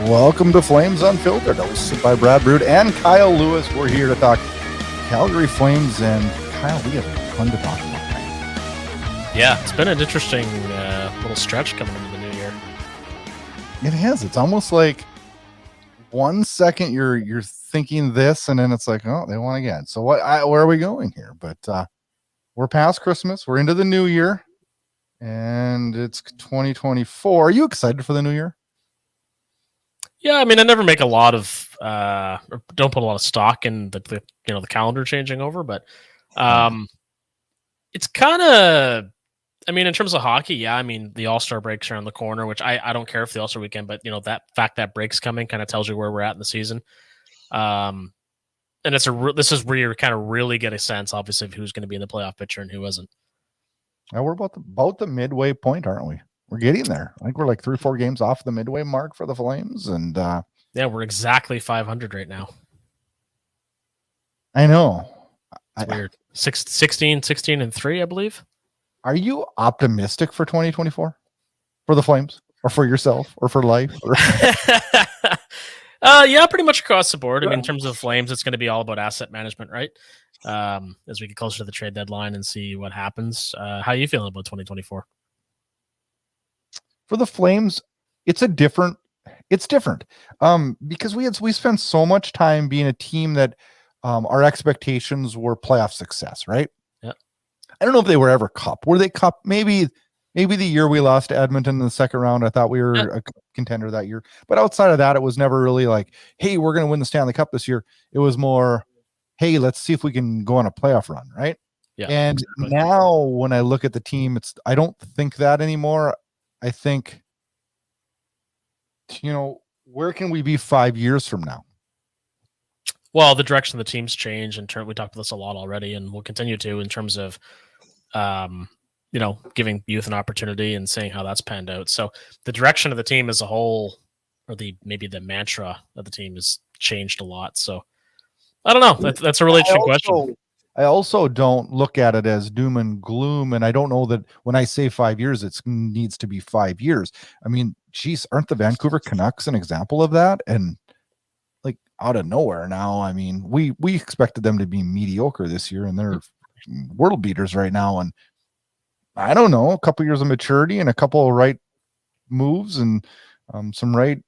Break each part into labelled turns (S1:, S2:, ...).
S1: Welcome to Flames Unfiltered, hosted by Brad Burud and Kyle Lewis. We're here to talk Calgary Flames, and Kyle, we have a ton to talk about.
S2: Yeah, it's been an interesting little stretch coming into the new year.
S1: It has. It's almost like 1 second you're thinking this, and then it's like, oh, they won again. So where are we going here? But we're past Christmas. We're into the new year, and it's 2024. Are you excited for the new year?
S2: Yeah, I mean, I never make a lot of or don't put a lot of stock in the calendar changing over, but it's kind of, I mean, in terms of hockey, yeah, I mean, the All-Star breaks around the corner, which I don't care if the All-Star weekend, but that fact that break's coming kind of tells you where we're at in the season. And this is where you kind of really get a sense, obviously, of who's going to be in the playoff picture and who isn't.
S1: Now we're about the midway point, aren't we? We're getting there. I think we're like 3-4 games off the midway mark for the Flames, and
S2: yeah, we're exactly 500 right now.
S1: I know.
S2: It's weird. 16-3, I believe.
S1: Are you optimistic for 2024 for the Flames, or for yourself, or for life?
S2: Yeah, pretty much across the board. I mean, in terms of Flames, it's going to be all about asset management, right? As we get closer to the trade deadline and see what happens. How are you feeling about 2024?
S1: For the Flames, it's different. Because we spent so much time being a team that our expectations were playoff success, right?
S2: Yeah.
S1: I don't know if they were ever cup. Were they cup? Maybe the year we lost to Edmonton in the second round, I thought we were a contender that year. But outside of that, it was never really like, hey, we're going to win the Stanley Cup this year. It was more, hey, let's see if we can go on a playoff run, right?
S2: Yeah.
S1: And exactly. Now when I look at the team, I don't think that anymore. I think, where can we be 5 years from now?
S2: Well, the direction of the team's changed. We talked about this a lot already, and we'll continue to in terms of, giving youth an opportunity and seeing how that's panned out. So the direction of the team as a whole, or maybe the mantra of the team, has changed a lot. So I don't know. That's a really interesting question.
S1: I also don't look at it as doom and gloom, and I don't know that when I say 5 years, it needs to be 5 years. I mean, geez, aren't the Vancouver Canucks an example of that? And like out of nowhere now, I mean, we expected them to be mediocre this year, and they're world beaters right now. And I don't know, a couple years of maturity and a couple of right moves and some right,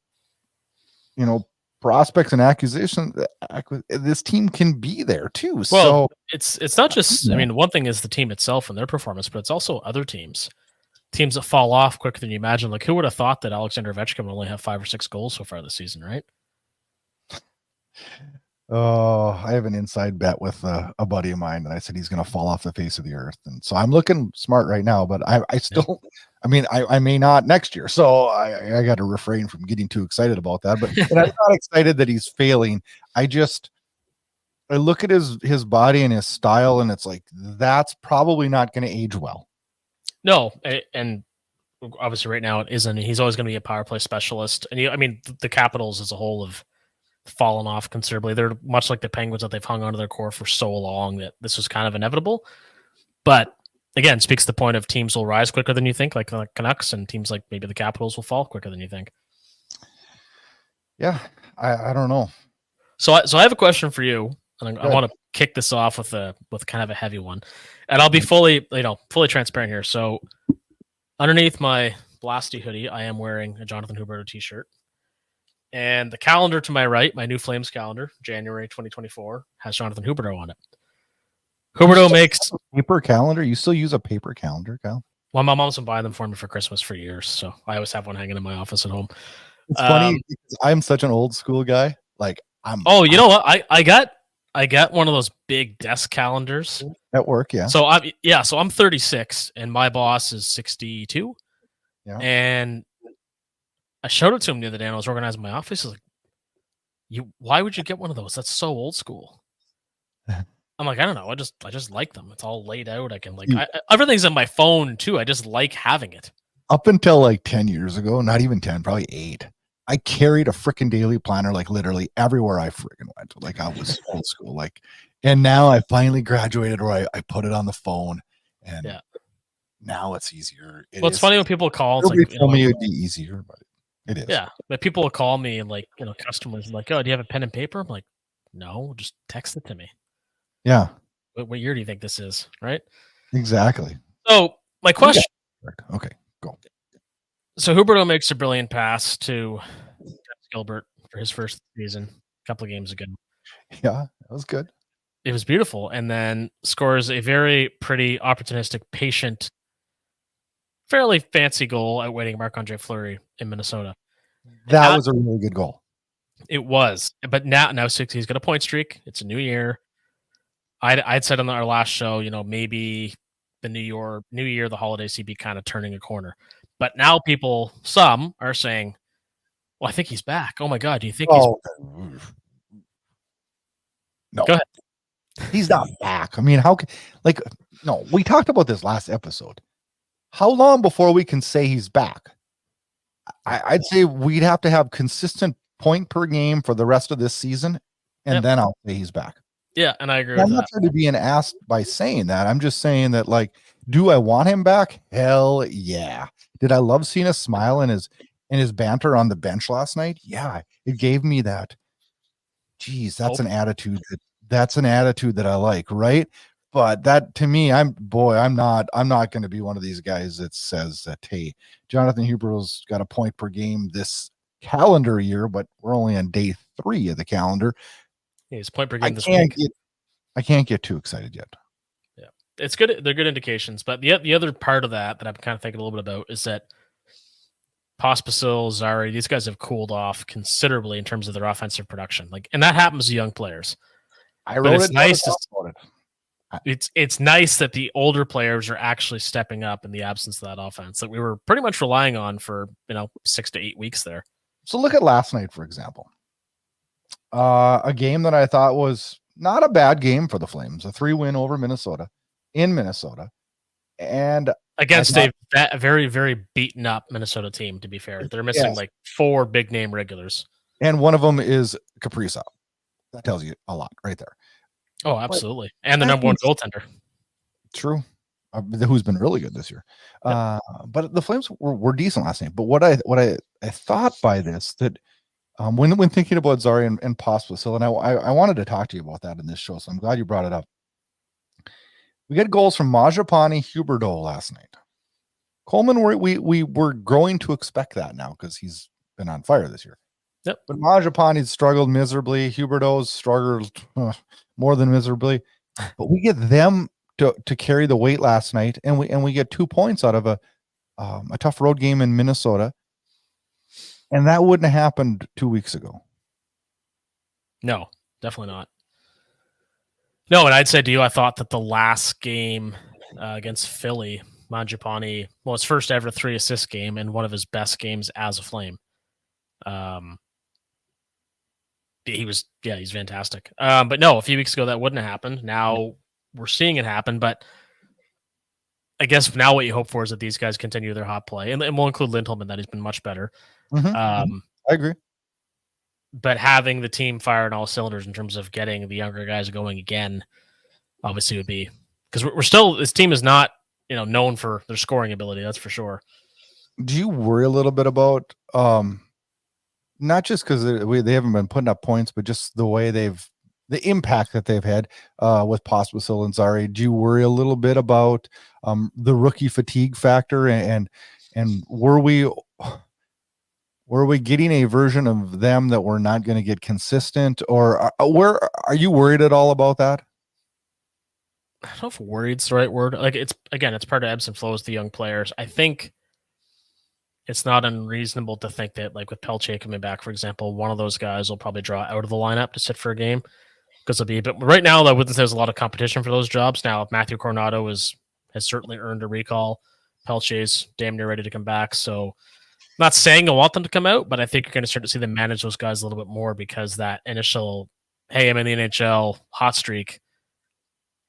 S1: prospects and acquisitions, this team can be there too. Well,
S2: so it's not just, I mean, one thing is the team itself and their performance, but it's also other teams that fall off quicker than you imagine. Like, who would have thought that Alexander Ovechkin would only have 5 or 6 goals so far this season, right?
S1: Oh, I have an inside bet with a buddy of mine, and I said he's going to fall off the face of the earth. And so I'm looking smart right now, but I still, I mean, I may not next year. So I got to refrain from getting too excited about that. But and I'm not excited that he's failing. I look at his body and his style, and it's like, that's probably not going to age well.
S2: No. And obviously right now it isn't. He's always going to be a power play specialist. And I mean, the Capitals as a whole have fallen off considerably. They're much like the Penguins, that they've hung onto their core for so long that this was kind of inevitable. But again, speaks to the point of teams will rise quicker than you think, like the Canucks, and teams like maybe the Capitals will fall quicker than you think.
S1: Yeah, I don't know.
S2: So I have a question for you, and I want to kick this off with kind of a heavy one, and I'll be fully transparent here. So underneath my Blasty hoodie, I am wearing a Jonathan Huberdeau t-shirt. And the calendar to my right, my new Flames calendar, January 2024, has Jonathan Huberdeau on it. Huberdeau makes
S1: paper calendar. You still use a paper calendar, Kyle?
S2: Well, my mom's been buying them for me for Christmas for years, so I always have one hanging in my office at home.
S1: It's funny because I'm such an old school guy. Like
S2: you know what? I got one of those big desk calendars
S1: at work. Yeah.
S2: So I'm 36, and my boss is 62.
S1: Yeah.
S2: And I showed it to him the other day, and I was organizing my office. He's like, why would you get one of those? That's so old school. I'm like, I don't know. I just like them. It's all laid out. I can everything's on my phone too. I just like having it. Up
S1: until like 10 years ago, not even 10, probably 8. I carried a freaking daily planner, like literally everywhere I freaking went. Like I was old school. Like, and now I finally graduated where I put it on the phone, and now it's easier.
S2: It's funny when people call.
S1: Nobody told me it'd be easier, but It is.
S2: Yeah, but people will call me and like, customers like, oh, do you have a pen and paper? I'm like, no, just text it to me.
S1: Yeah,
S2: What year do you think this is? Right.
S1: exactly.
S2: So my question.
S1: Okay, go.
S2: So Huberto makes a brilliant pass to Gilbert for his first season a couple of games ago.
S1: Yeah, that was good.
S2: It was beautiful, and then scores a very pretty, opportunistic, patient, fairly fancy goal outweighing Marc-Andre Fleury in Minnesota.
S1: That was a really good goal.
S2: It was, but now he's got a point streak. It's a new year. I'd said on our last show, maybe the new year, the holidays, he'd be kind of turning a corner. But now some are saying, well, I think he's back. Oh my God, do you think he's
S1: No.
S2: Go ahead.
S1: He's not back. I mean, no, we talked about this last episode. How long before we can say he's back? I'd say we'd have to have consistent point per game for the rest of this season, and then I'll say he's back.
S2: Yeah, and I agree
S1: I'm
S2: with
S1: not
S2: that.
S1: trying to be an ass by saying that. I'm just saying that, like, do I want him back? Hell yeah. Did I love seeing a smile in his banter on the bench last night? Yeah, it gave me that. Geez, that's an attitude that I like, right? But that, to me, I'm not going to be one of these guys that says that, hey, Jonathan Huberto's got a point per game this calendar year, but we're only on day 3 of the calendar.
S2: Yeah, he's point per game this week.
S1: I can't get too excited yet.
S2: Yeah, it's good. They're good indications. But the other part of that I'm kind of thinking a little bit about is that Pospisil, Zari, these guys have cooled off considerably in terms of their offensive production. And that happens to young players. It's nice that the older players are actually stepping up in the absence of that offense that we were pretty much relying on for 6 to 8 weeks there.
S1: So look at last night, for example. A game that I thought was not a bad game for the Flames, a 3-win over Minnesota in Minnesota. And
S2: against a very, very beaten up Minnesota team, to be fair. They're missing 4 big name regulars. And
S1: one of them is Kaprizov. That tells you a lot right there.
S2: Oh, absolutely. And the number 1 goaltender.
S1: True. Who's been really good this year. Yep. But the Flames were decent last night. But what I thought by this, that when thinking about Zari and Pospisil, and I wanted to talk to you about that in this show, so I'm glad you brought it up. We get goals from Mangiapane, Huberdeau last night. Coleman, we were growing to expect that now because he's been on fire this year.
S2: Yep.
S1: But Mangiapane's struggled miserably. Huberdeau's struggled more than miserably. But we get them to carry the weight last night, and we get 2 points out of a tough road game in Minnesota. And that wouldn't have happened 2 weeks ago.
S2: No, definitely not. No, and I'd say to you, I thought that the last game against Philly, Mangiapane, his first ever 3-assist game and one of his best games as a Flame. He's fantastic. But no, a few weeks ago that wouldn't have happened. Now we're seeing it happen, but I guess now what you hope for is that these guys continue their hot play, and we'll include Lindholm in that. He's been much better.
S1: I agree.
S2: But having the team fire on all cylinders in terms of getting the younger guys going again, obviously would be, because we're still, this team is not, known for their scoring ability. That's for sure.
S1: Do you worry a little bit about, not just because they haven't been putting up points, but just the way the impact that they've had with Pospisil and Zari? Do you worry a little bit about the rookie fatigue factor, and were we getting a version of them that we're not going to get consistent, or where are you worried at all about that?
S2: I don't know if worried's the right word. It's part of ebbs and flows, the young players. I think it's not unreasonable to think that, with Pelche coming back, for example, one of those guys will probably draw out of the lineup to sit for a game, because it'll be. But right now, I wouldn't say there's a lot of competition for those jobs. Now, Matthew Coronado has certainly earned a recall. Pelche's damn near ready to come back. So, I'm not saying I want them to come out, but I think you're going to start to see them manage those guys a little bit more, because that initial, hey, I'm in the NHL hot streak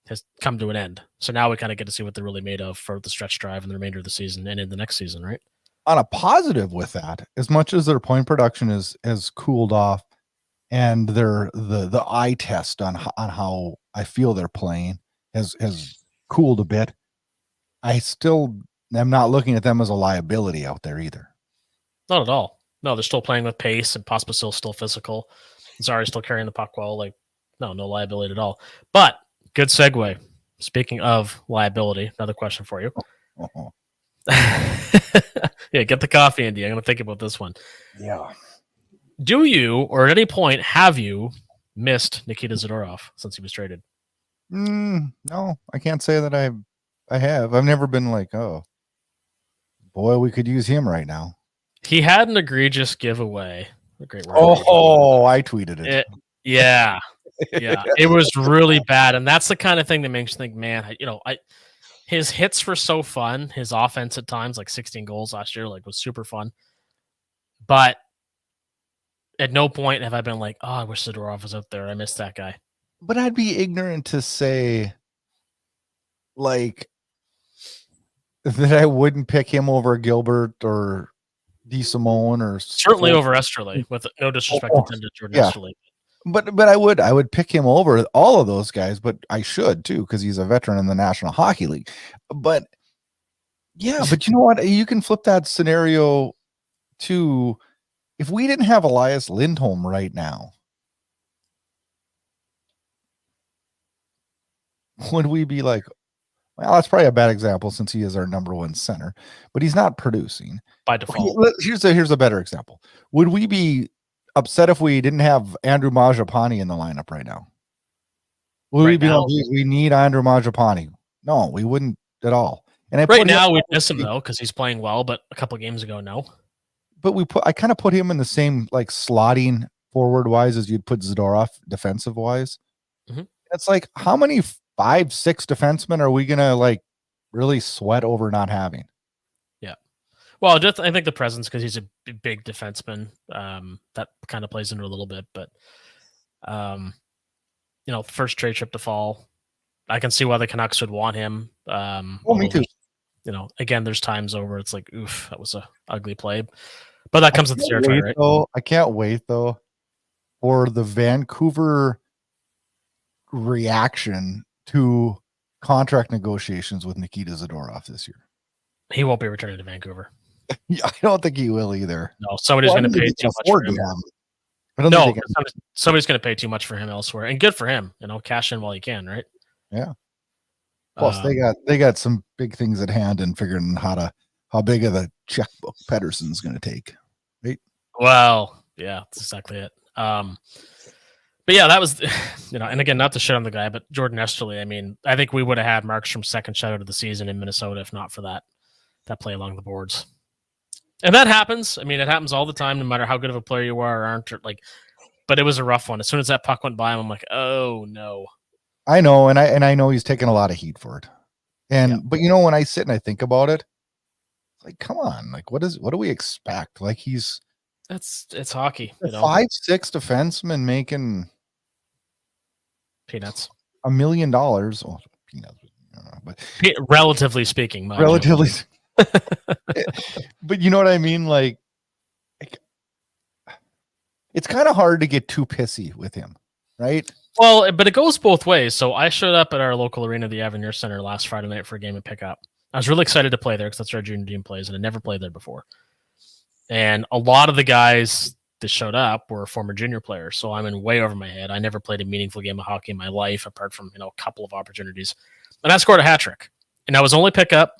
S2: has come to an end. So now we kind of get to see what they're really made of for the stretch drive and the remainder of the season and in the next season, right?
S1: On a positive with that, as much as their point production has cooled off, and the eye test on how I feel they're playing has cooled a bit, I still am not looking at them as a liability out there either.
S2: Not at all. No, they're still playing with pace, and Pospisil's still physical. Zari's still carrying the puck well. Like, no liability at all. But good segue. Speaking of liability, another question for you.
S1: Uh-huh.
S2: Yeah, get the coffee, Andy. I'm going to think about this one.
S1: Yeah.
S2: Do you, or at any point, have you missed Nikita Zadorov since he was traded?
S1: No, I can't say that I have. I've never been like, oh, boy, we could use him right now.
S2: He had an egregious giveaway. A great word.
S1: Oh, I tweeted it.
S2: Yeah. It was really bad, and that's the kind of thing that makes you think, man, his hits were so fun. His offense at times, like 16 goals last year, like was super fun. But at no point have I been like, oh, I wish Zadorov was out there. I missed that guy.
S1: But I'd be ignorant to say, like, that I wouldn't pick him over Gilbert or DeSimone or
S2: certainly over Esterle, with no disrespect intended to Jordan Esterle.
S1: But I would pick him over all of those guys, but I should too, because he's a veteran in the National Hockey League. But yeah, but you know what? You can flip that scenario to, if we didn't have Elias Lindholm right now, would we be like, well, that's probably a bad example since he is our number one center, but he's not producing
S2: by default.
S1: Okay, here's a better example. Would we be upset if we didn't have Andrew Mangiapane in the lineup right now? Would we be like, we need Andrew Mangiapane? No, we wouldn't at all. And
S2: right now we miss him though because he's playing well, but a couple of games ago, no.
S1: But I kind of put him in the same like slotting forward wise as you'd put Zadorov defensive wise. Mm-hmm. It's like, how many 5-6 defensemen are we gonna like really sweat over not having?
S2: Yeah, well, I think the presence, because he's a big defenseman, that kind of plays into a little bit. But first trade chip to fall, I can see why the Canucks would want him.
S1: Me too.
S2: Again, there's times over it's like, oof, that was a ugly play, but that comes with the territory, right?
S1: I can't wait though for the Vancouver reaction to contract negotiations with Nikita Zadorov this year.
S2: He won't be returning to Vancouver.
S1: Yeah, I don't think he will either.
S2: No, somebody's going to pay too much for him. No, somebody's going to pay too much for him elsewhere, and good for him. Cash in while you can, right?
S1: Yeah. Plus, they got some big things at hand and figuring how big of a checkbook Pedersen's going to take, right?
S2: Well, yeah, that's exactly it. But yeah, that was, and again, not to shit on the guy, but Jordan Esterle. I mean, I think we would have had Markstrom's second shutout of the season in Minnesota if not for that play along the boards. And that happens. I mean, it happens all the time, no matter how good of a player you are or aren't. But it was a rough one. As soon as that puck went by him, I'm like, oh no.
S1: I know, and I know he's taking a lot of heat for it. But when I sit and I think about it, like, come on, like, what do we expect? Like, it's
S2: hockey.
S1: 5-6 defenseman making
S2: peanuts,
S1: $1 million. Well, peanuts, but
S2: relatively speaking,
S1: but you know what I mean? Like it's kind of hard to get too pissy with him, right?
S2: Well, but it goes both ways. So I showed up at our local arena, the Avenir Center, last Friday night for a game of pickup. I was really excited to play there because that's where our junior team plays, and I never played there before. And a lot of the guys that showed up were former junior players, so I'm in way over my head. I never played a meaningful game of hockey in my life, apart from a couple of opportunities. And I scored a hat trick, and I was only pickup.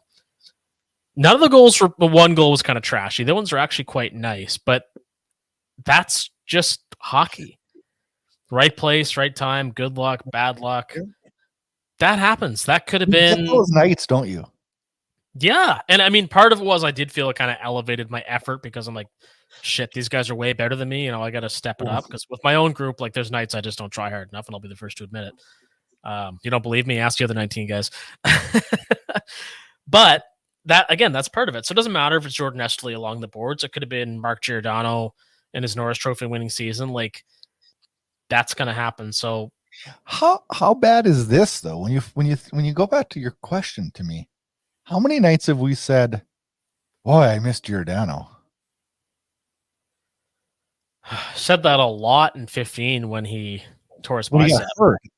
S2: None of the goals were. The one goal was kind of trashy. The ones are actually quite nice, but that's just hockey. Right place, right time, good luck, bad luck. That happens. That could have been
S1: those nights, don't you?
S2: Yeah. And I mean, part of it was I did feel it kind of elevated my effort because I'm like, shit, these guys are way better than me. I got to step it up because with my own group, like there's nights I just don't try hard enough, and I'll be the first to admit it. You don't believe me? Ask the other 19 guys. But that's part of it. So it doesn't matter if it's Jordan Esterle along the boards. It could have been Mark Giordano in his Norris Trophy winning season. Like that's going to happen. So
S1: how bad is this though? When you go back to your question to me, how many nights have we said, boy, I missed Giordano?
S2: Said that a lot in 15 when he tore his bicep.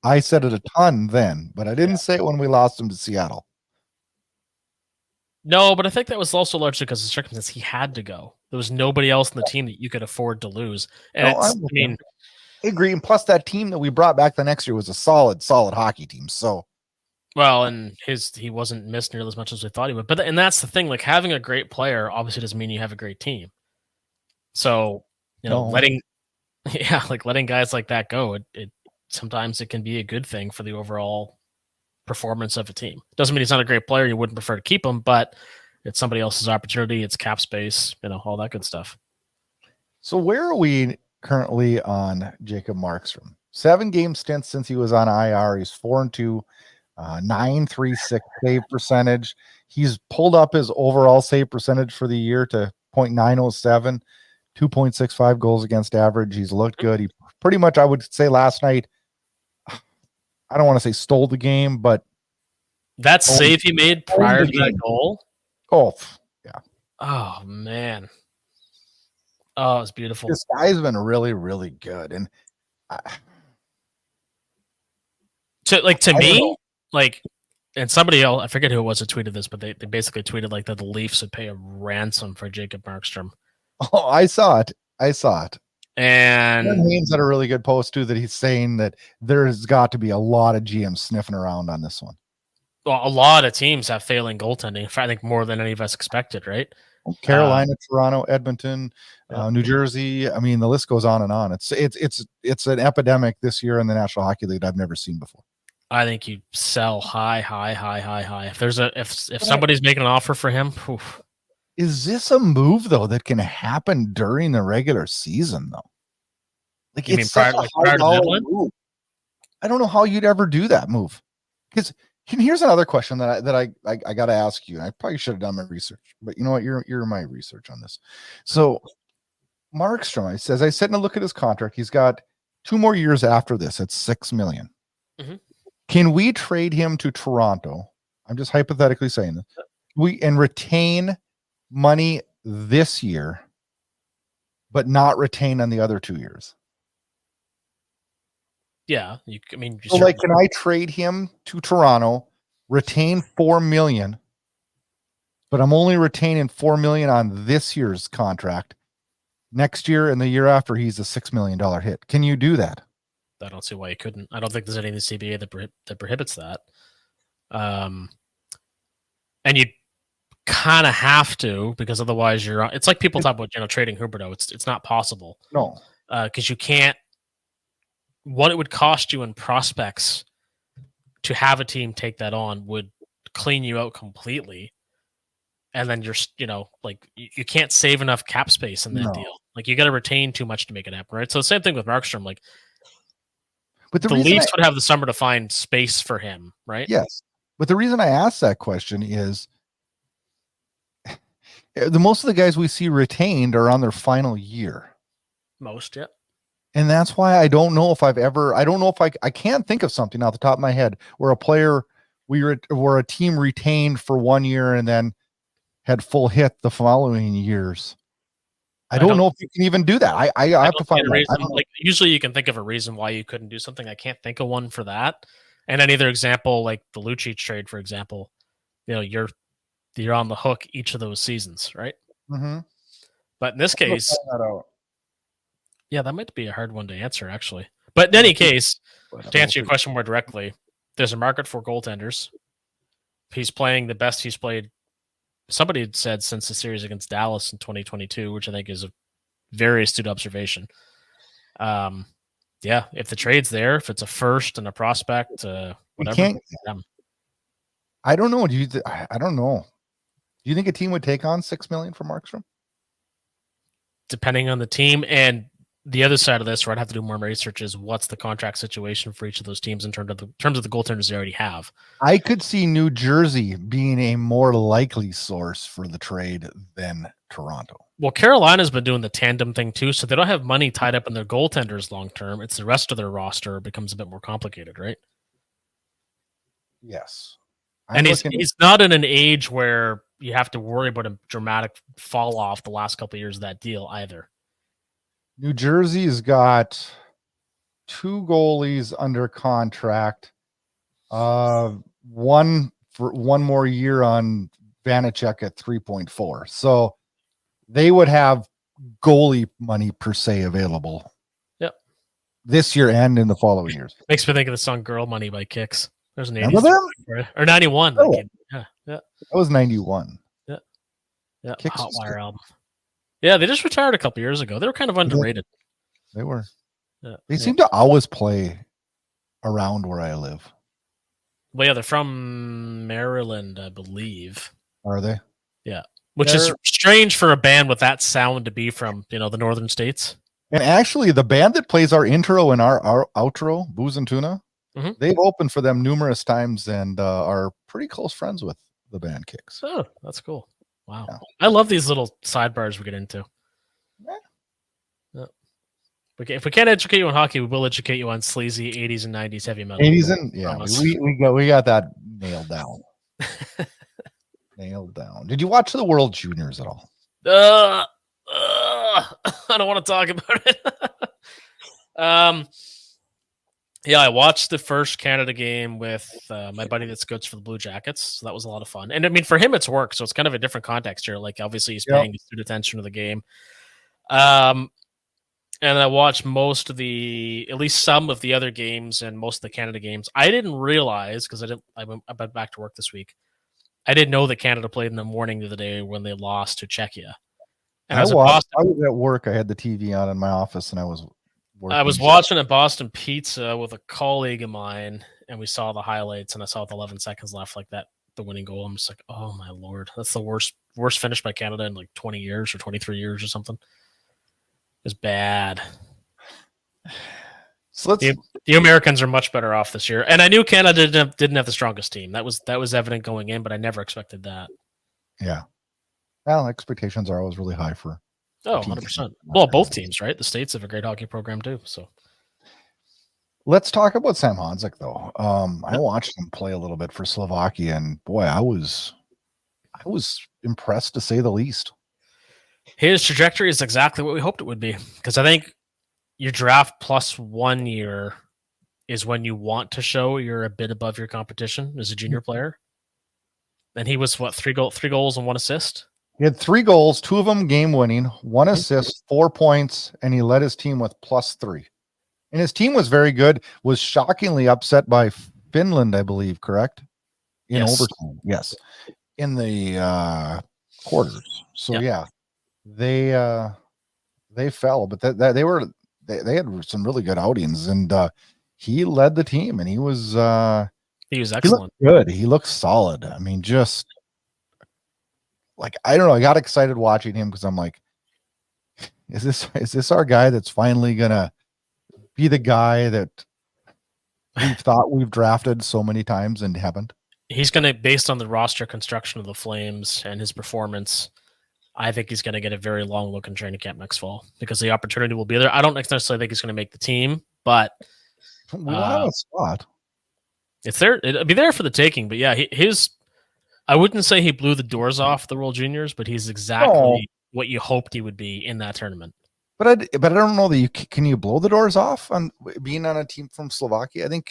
S1: I said it a ton then, but I didn't say it when we lost him to Seattle.
S2: No, but I think that was also largely because of the circumstances. He had to go. There was nobody else in the team that you could afford to lose. And
S1: No,
S2: I mean,
S1: I agree. And plus, that team that we brought back the next year was a solid hockey team. So,
S2: well, and he wasn't missed nearly as much as we thought he would. But and that's the thing. Like having a great player obviously doesn't mean you have a great team. So letting guys like that go, it sometimes it can be a good thing for the overall performance of a team. Doesn't mean he's not a great player. You wouldn't prefer to keep him, but it's somebody else's opportunity. It's cap space, all that good stuff.
S1: So where are we currently on Jacob Markstrom? 7 game stints since he was on IR. He's 4-2, 936 save percentage. He's pulled up his overall save percentage for the year to .907, 2.65 goals against average. He's looked good. He pretty much, I would say last night, I don't want to say stole the game, but
S2: that save he made prior to that goal.
S1: Oh, yeah.
S2: Oh, man. Oh, it was beautiful.
S1: This guy's been really, really good. And
S2: to me, like, and somebody else, I forget who it was that tweeted this, but they basically tweeted like that the Leafs would pay a ransom for Jacob Markstrom.
S1: Oh, I saw it.
S2: And
S1: Haynes had a really good post too, that he's saying that there's got to be a lot of GMs sniffing around on this one.
S2: Well, a lot of teams have failing goaltending. In fact, I think more than any of us expected, right?
S1: Carolina, Toronto, Edmonton, New Jersey. I mean, the list goes on and on. It's an epidemic this year in the National Hockey League I've never seen before.
S2: I think you sell high. If somebody's making an offer for him, oof.
S1: Is this a move though that can happen during the regular season though? Like,
S2: you
S1: it's such a high dollar move. I don't know how you'd ever do that move. Because here's another question that I got to ask you. I probably should have done my research, but you know what? You're my research on this. So Markstrom, says, I sit and look at his contract. He's got 2 more years after this at $6 million.
S2: Mm-hmm.
S1: Can we trade him to Toronto? I'm just hypothetically saying this. And retain money this year, but not retain on the other 2 years.
S2: Yeah,
S1: can I trade him to Toronto, retain $4 million, but I'm only retaining $4 million on this year's contract. Next year and the year after, he's a $6 million hit. Can you do that?
S2: I don't see why you couldn't. I don't think there's anything in the CBA that prohibits that. And you kind of have to, because otherwise it's like people talk about trading Huberdeau. It's not possible.
S1: No,
S2: because you can't. What it would cost you in prospects to have a team take that on would clean you out completely, and then you can't save enough cap space in that deal. Like, you got to retain too much to make it happen, right? So the same thing with Markstrom. Like, but the Leafs would have the summer to find space for him, right?
S1: Yes, but the reason I asked that question is most of the guys we see retained are on their final year.
S2: Most, yeah.
S1: And that's why I don't know if I can't think of something off the top of my head where a player where a team retained for 1 year and then had full hit the following years. I don't know if you can even do that. I have to find a reason.
S2: Like, usually you can think of a reason why you couldn't do something. I can't think of one for that. And any other example, like the Lucic trade, for example, you're on the hook each of those seasons, right?
S1: Mm-hmm.
S2: But in this case, yeah, that might be a hard one to answer, actually. But in any case, to answer your question more directly, there's a market for goaltenders. He's playing the best he's played, somebody had said, since the series against Dallas in 2022, which I think is a very astute observation. Yeah, if the trade's there, if it's a first and a prospect, whatever.
S1: I don't know. I don't know. Do you think a team would take on $6 million for Markstrom?
S2: Depending on the team, and the other side of this, where I'd have to do more research, is what's the contract situation for each of those teams in terms of the goaltenders they already have.
S1: I could see New Jersey being a more likely source for the trade than Toronto.
S2: Well, Carolina's been doing the tandem thing too, so they don't have money tied up in their goaltenders long term. It's the rest of their roster becomes a bit more complicated, right?
S1: Yes.
S2: And he's not in an age where you have to worry about a dramatic fall off the last couple of years of that deal either.
S1: New Jersey's got 2 goalies under contract. One for 1 more year on Vanacek at 3.4. So they would have goalie money per se available.
S2: Yep.
S1: This year and in the following years.
S2: Makes me think of the song "Girl Money" by Kix. There's an 80s
S1: Remember
S2: or 91.
S1: Oh.
S2: Yeah.
S1: That was 91.
S2: Yeah.
S1: Kix
S2: Hotwire album. Yeah, they just retired a couple years ago. They were kind of underrated.
S1: They were.
S2: Yeah.
S1: They seem to always play around where I live.
S2: Well, yeah, they're from Maryland, I believe.
S1: Are they?
S2: Yeah. Which is strange for a band with that sound to be from, the northern states.
S1: And actually, the band that plays our intro and our outro, Booz and Tuna, they've opened for them numerous times and are pretty close friends with the band Kix.
S2: Oh, that's cool. Wow. Yeah. I love these little sidebars we get into. Yeah. If we can't educate you on hockey, we will educate you on sleazy 80s and 90s heavy metal.
S1: 80s and we got that nailed down. Nailed down. Did you watch the World Juniors at all?
S2: I don't want to talk about it. Yeah, I watched the first Canada game with my buddy that scouts for the Blue Jackets. So that was a lot of fun. And I mean, for him, it's work. So it's kind of a different context here. Like, obviously, he's paying good attention to the game. And I watched at least some of the other games and most of the Canada games. I didn't realize, because I went back to work this week. I didn't know that Canada played in the morning the other day when they lost to Czechia. And
S1: I was at work. I had the TV on in my office, and I was working.
S2: I was watching a Boston Pizza with a colleague of mine, and we saw the highlights, and I saw with 11 seconds left, like that, the winning goal. I'm just like, oh my Lord, that's the worst finish by Canada in like 20 years or 23 years or something. It's bad. So the Americans are much better off this year, and I knew Canada didn't have the strongest team. That was evident going in, but I never expected that.
S1: Yeah, well, expectations are always really high for.
S2: 100%. Well, both teams, right? The States have a great hockey program too. So,
S1: let's talk about Sam Honzek, though. I watched him play a little bit for Slovakia, and boy, I was impressed to say the least.
S2: His trajectory is exactly what we hoped it would be, because I think your draft plus 1 year is when you want to show you're a bit above your competition as a junior player. And he was three goals and 1 assist.
S1: He had 3 goals, 2 of them game winning, 1 assist, 4 points, and he led his team with +3. And his team was very good. Was shockingly upset by Finland, I believe. Correct? In overtime, yes. In the quarters. So yeah, they fell, but they had some really good outings, and he led the team, and he was excellent. He looked good. He looked solid. I mean, just like, I don't know. I got excited watching him because I'm like, is this our guy that's finally gonna be the guy that we've thought we've drafted so many times and haven't?
S2: He's gonna, based on the roster construction of the Flames and his performance, I think he's going to get a very long look in training camp next fall, because the opportunity will be there. I don't necessarily think he's going to make the team, but
S1: we don't have a spot.
S2: It's there. It'll be there for the taking. But yeah, I wouldn't say he blew the doors off the World Juniors, but he's exactly what you hoped he would be in that tournament.
S1: But I don't know that can you blow the doors off on being on a team from Slovakia? I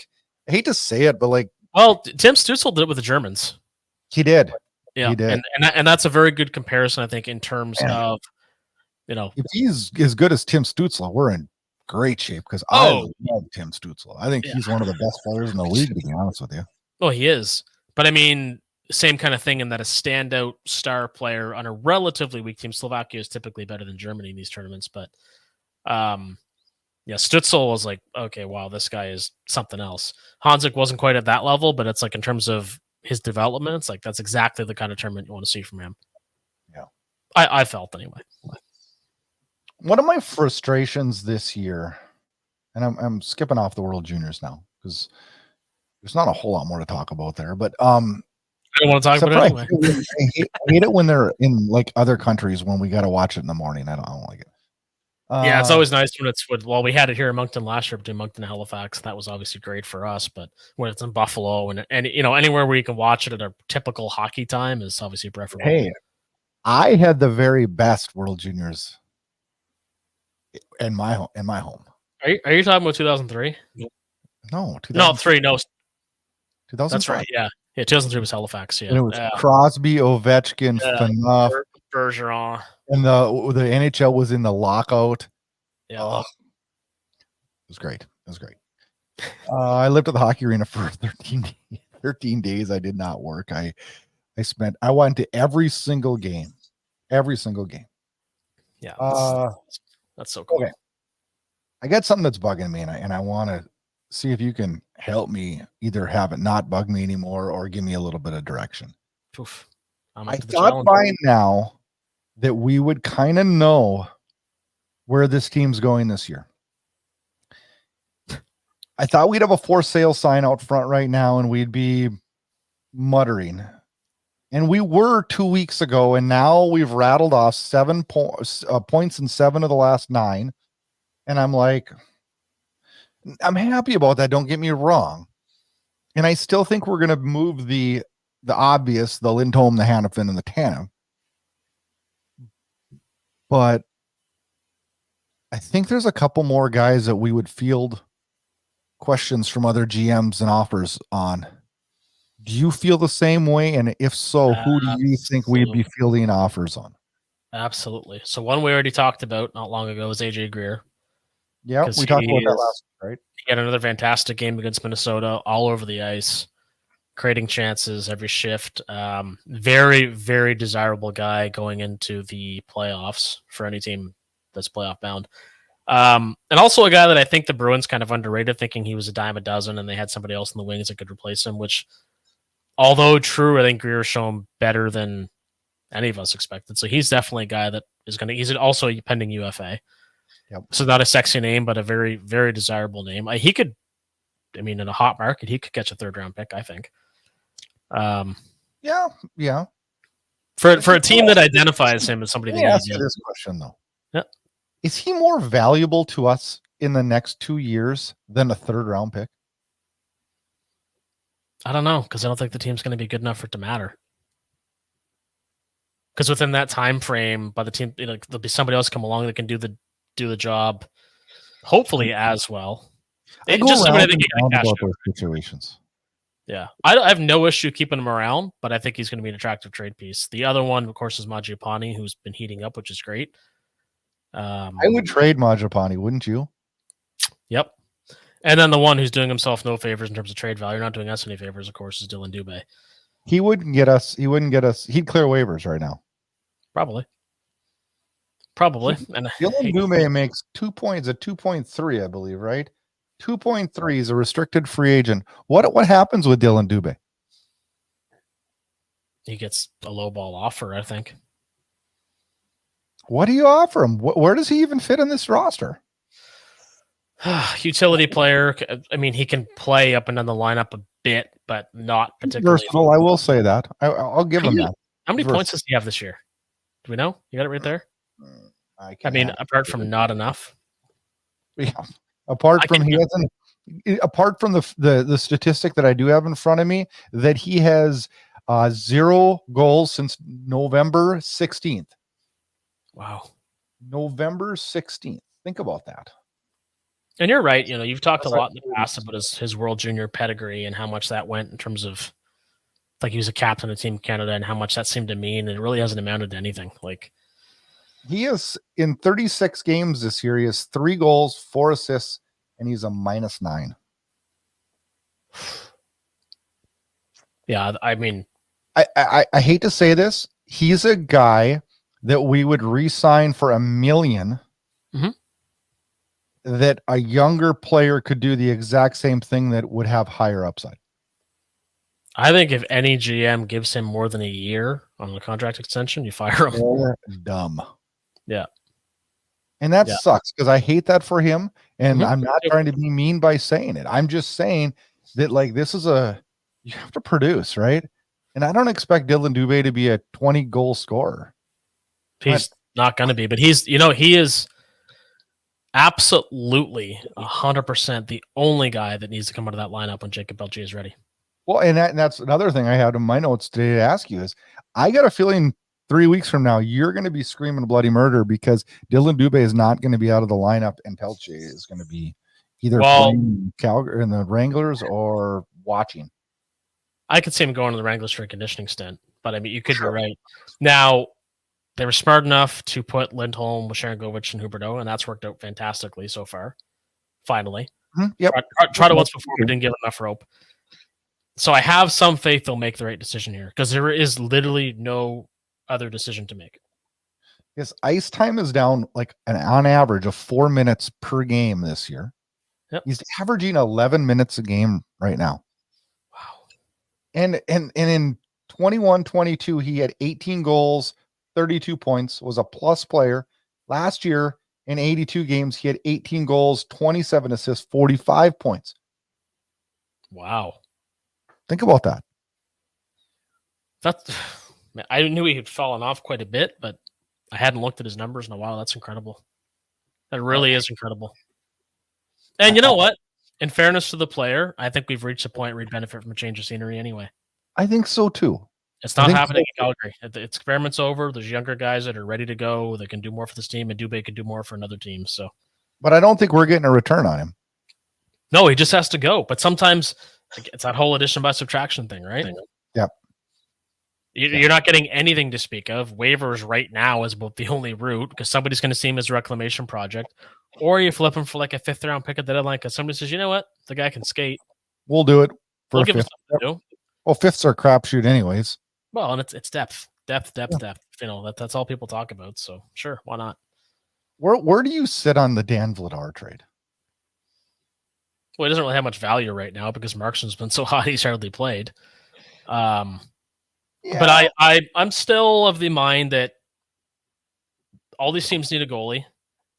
S1: hate to say it, but
S2: Tim Stützle did it with the Germans.
S1: He did.
S2: Yeah, and that's a very good comparison, I think, in terms of,
S1: if he's as good as Tim Stützle, we're in great shape, because I love Tim Stützle. I think he's one of the best players in the league, to be honest with you.
S2: Oh, he is. But I mean, same kind of thing in that a standout star player on a relatively weak team. Slovakia is typically better than Germany in these tournaments, but Stützle was like, okay, wow, this guy is something else. Honzek wasn't quite at that level, but it's like, in terms of his development, it's like, that's exactly the kind of tournament you want to see from him.
S1: Yeah,
S2: I felt anyway.
S1: One of my frustrations this year, and I'm skipping off the World Juniors now because there's not a whole lot more to talk about there, but I
S2: don't want to talk about it anyway.
S1: I hate it when they're in like other countries when we got to watch it in the morning. I don't like it.
S2: Yeah, it's always nice when it's we had it here in Moncton last year between Moncton and Halifax. That was obviously great for us, but when it's in Buffalo and anywhere where you can watch it at a typical hockey time is obviously preferable.
S1: Hey, I had the very best World Juniors in my home.
S2: Are you talking about 2003?
S1: No,
S2: 3. No,
S1: 2005.
S2: That's right. Yeah, 2003 was Halifax. Yeah,
S1: and it was Crosby, Ovechkin, Phaneuf,
S2: Bergeron.
S1: and the NHL was in the lockout.
S2: Yeah.
S1: Oh, it was great. It was great. I lived at the hockey arena for 13 days. I did not work. I went to every single game. Every single game.
S2: Yeah. That's so cool.
S1: Okay. I got something that's bugging me, and I want to see if you can help me either have it not bug me anymore or give me a little bit of direction.
S2: Oof.
S1: I thought by now that we would kind of know where this team's going this year. I thought we'd have a for sale sign out front right now and we'd be muttering. And we were 2 weeks ago, and now we've rattled off 7 points in 7 of the last 9. And I'm like, I'm happy about that. Don't get me wrong. And I still think we're going to move the obvious, the Lindholm, the Hannafin, and the Tanev. But I think there's a couple more guys that we would field questions from other GMs and offers on. Do you feel the same way? And if so, who do you think we'd be fielding offers on?
S2: Absolutely. So one we already talked about not long ago was AJ Greer.
S1: Yeah, we talked about that last week, right?
S2: He had another fantastic game against Minnesota, all over the ice, creating chances every shift. Very, very desirable guy going into the playoffs for any team that's playoff bound. And also a guy that I think the Bruins kind of underrated, thinking he was a dime a dozen and they had somebody else in the wings that could replace him, which, although true, I think Greer's shown better than any of us expected. So he's definitely a guy that is going to, he's also a pending UFA.
S1: Yep.
S2: So not a sexy name, but a very, very desirable name. He could, I mean, in a hot market, he could catch a 3rd round pick, I think.
S1: Yeah.
S2: For a team that identifies him as somebody that needs
S1: you this question though.
S2: Yeah.
S1: Is he more valuable to us in the next 2 years than a 3rd round pick?
S2: I don't know, because I don't think the team's going to be good enough for it to matter. Because within that time frame, by the team, there'll be somebody else come along that can do the job, hopefully as well.
S1: Just somebody that can cash out those situations.
S2: Yeah, I have no issue keeping him around, but I think he's going to be an attractive trade piece. The other one, of course, is Mangiapane, who's been heating up, which is great.
S1: I would trade Mangiapane, wouldn't you?
S2: Yep. And then the one who's doing himself no favors in terms of trade value, not doing us any favors, of course, is Dylan Dube.
S1: He wouldn't get us. He'd clear waivers right now.
S2: Probably. And
S1: Dylan Dube makes 2 points at 2.3, I believe, right? 2.3 is a restricted free agent. What happens with Dylan Dube?
S2: He gets a low ball offer, I think.
S1: What do you offer him? Where does he even fit in this roster?
S2: Utility player. I mean, he can play up and down the lineup a bit, but not particularly
S1: versatile. I will say that. I'll give him that.
S2: How many points does he have this year? Do we know? You got it right there. I mean, apart from not enough.
S1: Yeah. Apart from the statistic that I do have in front of me, that he has 0 goals since November 16th.
S2: Wow.
S1: November 16th. Think about that.
S2: And you're right. You've talked a lot in the past about his World Junior pedigree and how much that went in terms of, like, he was a captain of Team Canada and how much that seemed to mean. And it really hasn't amounted to anything. Like,
S1: he is in 36 games this year. He has 3 goals, 4 assists, and he's a -9.
S2: Yeah, I mean,
S1: I hate to say this. He's a guy that we would re-sign for $1 million.
S2: Mm-hmm.
S1: That a younger player could do the exact same thing that would have higher upside.
S2: I think if any GM gives him more than a year on the contract extension, you fire him.
S1: They're dumb.
S2: Yeah.
S1: And that sucks because I hate that for him. And
S2: Mm-hmm.
S1: I'm not trying to be mean by saying it. I'm just saying that, like, this is you have to produce, right? And I don't expect Dylan Dube to be a 20-goal scorer.
S2: He's not going to be, but he is absolutely 100% the only guy that needs to come out of that lineup when Jacob Belgier is ready.
S1: Well, and that's another thing I had in my notes today to ask you is, I got a feeling 3 weeks from now, you're going to be screaming bloody murder because Dylan Dube is not going to be out of the lineup and Pelche is going to be either playing Calgary in the Wranglers or watching.
S2: I could see him going to the Wranglers for a conditioning stint, but I mean, you could be right. Now, they were smart enough to put Lindholm, Sharangovich, and Huberdeau, and that's worked out fantastically so far. Finally.
S1: Yep.
S2: Tried it once before, but didn't give enough rope. So I have some faith they'll make the right decision here because there is literally no other decision to make.
S1: His ice time is down like on average of 4 minutes per game this year.
S2: Yep.
S1: He's averaging 11 minutes a game right now.
S2: Wow.
S1: And in 21-22, he had 18 goals, 32 points, was a plus player. Last year in 82 games, he had 18 goals, 27 assists, 45 points.
S2: Wow.
S1: Think about that.
S2: I knew he had fallen off quite a bit, but I hadn't looked at his numbers in a while. That's incredible. That really is incredible. And you know what? In fairness to the player, I think we've reached a point where he'd benefit from a change of scenery anyway.
S1: I think so too.
S2: It's not happening in Calgary. The experiment's over. There's younger guys that are ready to go. That can do more for this team, and Dube can do more for another team. So,
S1: but I don't think we're getting a return on him.
S2: No, he just has to go. But sometimes it's that whole addition by subtraction thing, right?
S1: Yep.
S2: You're not getting anything to speak of. Waivers right now is about the only route because somebody's going to see him as a reclamation project, or you flip him for like a 5th round pick at the deadline because somebody says, you know what, the guy can skate.
S1: We'll do it.
S2: We'll give him something to do.
S1: Well, 5ths are crapshoot anyways.
S2: Well, and it's depth. You know, that's all people talk about. So sure, why not?
S1: Where do you sit on the Dan Vladar trade?
S2: Well, he doesn't really have much value right now because Markstrom's been so hot he's hardly played. But I'm still of the mind that all these teams need a goalie,